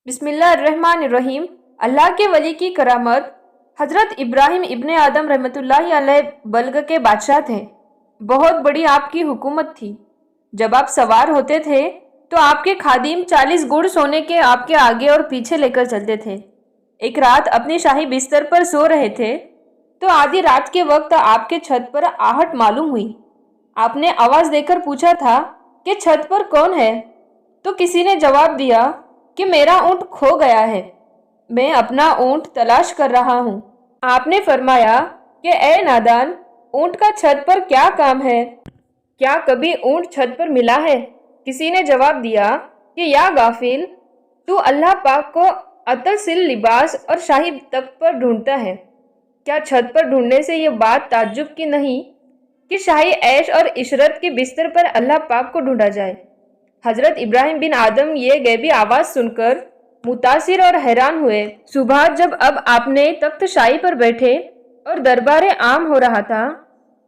बिस्मिल्लाहिर्रहमानिर्रहीम। अल्लाह के वली की करामत। हज़रत इब्राहिम इब्ने आदम रहमतुल्लाहि अलैह बल्ग के बादशाह थे। बहुत बड़ी आपकी हुकूमत थी। जब आप सवार होते थे तो आपके खादिम 40 गुड़ सोने के आपके आगे और पीछे लेकर चलते थे। एक रात अपनी शाही बिस्तर पर सो रहे थे तो आधी रात के वक्त आपके छत पर आहट मालूम हुई। आपने आवाज़ देकर पूछा था कि छत पर कौन है? तो किसी ने जवाब दिया कि मेरा ऊँट खो गया है, मैं अपना ऊँट तलाश कर रहा हूँ। आपने फरमाया कि ए नादान, ऊँट का छत पर क्या काम है? क्या कभी ऊँट छत पर मिला है? किसी ने जवाब दिया कि या गाफिल, तू अल्लाह पाक को अतसिल लिबास और शाही तख्त पर ढूंढता है। क्या छत पर ढूंढने से ये बात ताज्जुब की नहीं कि शाही ऐश और इशरत के बिस्तर पर अल्लाह पाक को ढूंढा जाए? हजरत इब्राहिम बिन आदम ये गैबी आवाज़ सुनकर मुतासिर और हैरान हुए। सुबह जब अब आपने तख्त शाही पर बैठे और दरबार आम हो रहा था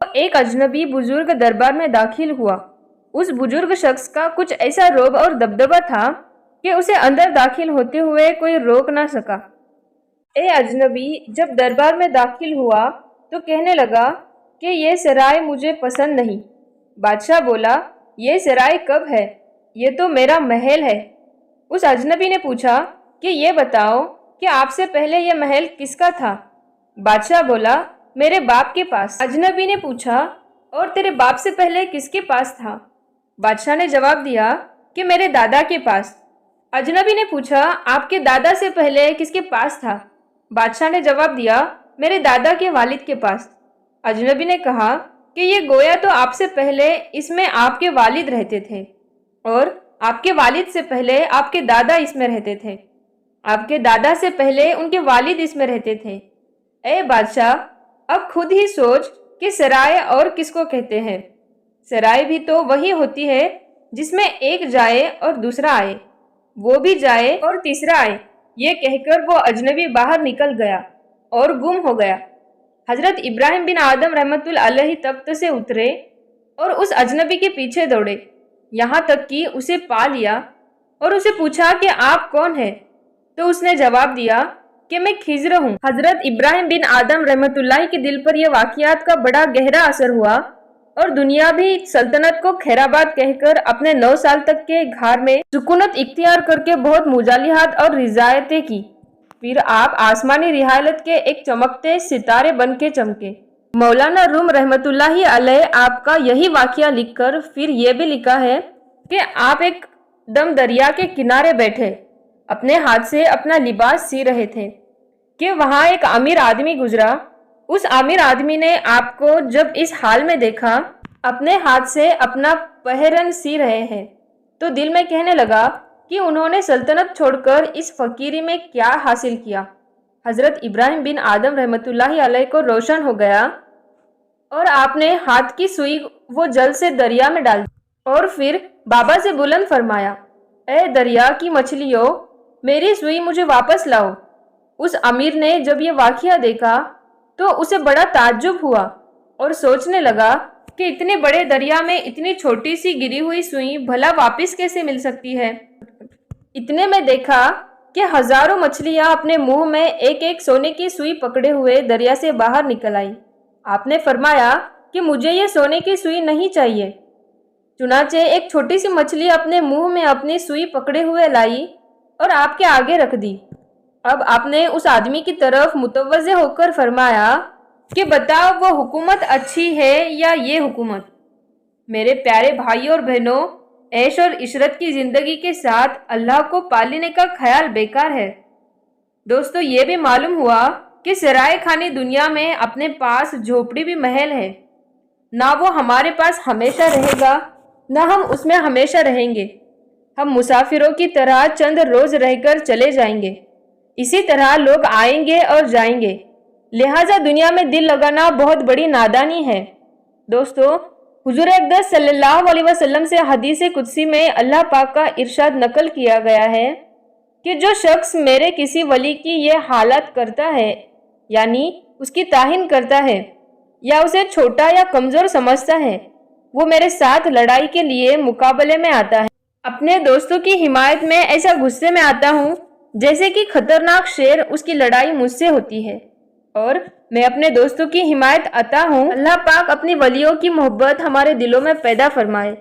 तो एक अजनबी बुजुर्ग दरबार में दाखिल हुआ। उस बुजुर्ग शख्स का कुछ ऐसा रोब और दबदबा था कि उसे अंदर दाखिल होते हुए कोई रोक ना सका। ए अजनबी जब दरबार में दाखिल हुआ तो कहने लगा कि ये सराय मुझे पसंद नहीं। बादशाह बोला, ये सराय कब है? ये तो मेरा महल है। उस अजनबी ने पूछा कि ये बताओ कि आपसे पहले यह महल किसका था? बादशाह बोला, मेरे बाप के पास। अजनबी ने पूछा, और तेरे बाप से पहले किसके पास था? बादशाह ने जवाब दिया कि मेरे दादा के पास। अजनबी ने पूछा, आपके दादा से पहले किसके पास था? बादशाह ने जवाब दिया, मेरे दादा के वालिद के पास। अजनबी ने कहा कि ये गोया तो आपसे पहले इसमें आपके वालिद रहते थे और आपके वालिद से पहले आपके दादा इसमें रहते थे, आपके दादा से पहले उनके वालिद इसमें रहते थे। ए बादशाह, अब खुद ही सोच कि सराय और किसको कहते हैं? सराय भी तो वही होती है जिसमें एक जाए और दूसरा आए, वो भी जाए और तीसरा आए। ये कहकर वो अजनबी बाहर निकल गया और गुम हो गया। हजरत इब्राहिम बिन आदम रहमतुल्लाह अलैहि तख्त से उतरे और उस अजनबी के पीछे दौड़े, यहाँ तक कि उसे पा लिया और उसे पूछा कि आप कौन हैं? तो उसने जवाब दिया कि मैं खिज़्र हूँ। हजरत इब्राहिम बिन आदम रहमतुल्लाह के दिल पर यह वाक़ियात का बड़ा गहरा असर हुआ और दुनिया भी सल्तनत को खैराबाद कहकर अपने 9 साल तक के घर में सुकूनत इख्तियार करके बहुत मुजालिहात और रिजायतें की। फिर आप आसमानी रिहालत के एक चमकते सितारे बन के चमके। मौलाना रूम रहमतुल्लाहि अलैह आपका यही वाक़िया लिखकर फिर ये भी लिखा है कि आप एक दम दरिया के किनारे बैठे अपने हाथ से अपना लिबास सी रहे थे कि वहाँ एक अमीर आदमी गुजरा। उस अमीर आदमी ने आपको जब इस हाल में देखा, अपने हाथ से अपना पहरन सी रहे हैं, तो दिल में कहने लगा कि उन्होंने सल्तनत छोड़कर इस फकीरी में क्या हासिल किया। हज़रत इब्राहिम बिन आदम रहमतुल्लाहि अलैह को रोशन हो गया और आपने हाथ की सुई वो जल से दरिया में डाल दी और फिर बाबा से बुलंद फरमाया, ए दरिया की मछलियों, मेरी सुई मुझे वापस लाओ। उस अमीर ने जब ये वाक़िया देखा तो उसे बड़ा ताज्जुब हुआ और सोचने लगा कि इतने बड़े दरिया में इतनी छोटी सी गिरी हुई सुई भला वापस कैसे मिल सकती है। इतने में देखा कि हजारों मछलियां अपने मुंह में एक एक सोने की सुई पकड़े हुए दरिया से बाहर निकल आई। आपने फरमाया कि मुझे ये सोने की सुई नहीं चाहिए। चुनाचे एक छोटी सी मछली अपने मुंह में अपनी सुई पकड़े हुए लाई और आपके आगे रख दी। अब आपने उस आदमी की तरफ मुतवज्जे होकर फरमाया कि बताओ वो हुकूमत अच्छी है या ये हुकूमत? मेरे प्यारे भाइयों और बहनों, ऐश और इशरत की ज़िंदगी के साथ अल्लाह को पालने का ख्याल बेकार है। दोस्तों, ये भी मालूम हुआ कि सराय खानी दुनिया में अपने पास झोपड़ी भी महल है। ना वो हमारे पास हमेशा रहेगा, ना हम उसमें हमेशा रहेंगे। हम मुसाफिरों की तरह चंद रोज़ रहकर चले जाएंगे। इसी तरह लोग आएंगे और जाएंगे। लिहाजा दुनिया में दिल लगाना बहुत बड़ी नादानी है। दोस्तों, हुजूर अक़दस सल्लल्लाहु अलैहि वसल्लम से हदीस कुदसी में अल्लाह पाक का इरशाद नकल किया गया है कि जो शख्स मेरे किसी वली की ये हालत करता है, यानी उसकी ताहीन करता है या उसे छोटा या कमज़ोर समझता है, وہ میرے ساتھ لڑائی کے لیے مقابلے میں آتا ہے۔ اپنے دوستوں کی حمایت میں ایسا غصے میں آتا ہوں جیسے کہ خطرناک شیر اس کی لڑائی مجھ سے ہوتی ہے، اور میں اپنے دوستوں کی حمایت آتا ہوں۔ اللہ پاک اپنی ولیوں کی محبت ہمارے دلوں میں پیدا فرمائے،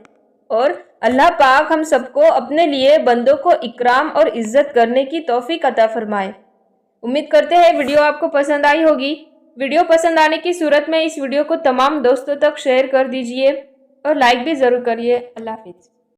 اور اللہ پاک ہم سب کو اپنے لیے بندوں کو اکرام اور عزت کرنے کی توفیق عطا فرمائے۔ امید کرتے ہیں ویڈیو آپ کو پسند آئی ہوگی۔ ویڈیو پسند آنے کی صورت میں اس ویڈیو کو تمام دوستوں تک شیئر کر دیجئے اور لائک بھی ضرور کریے۔ اللہ حافظ۔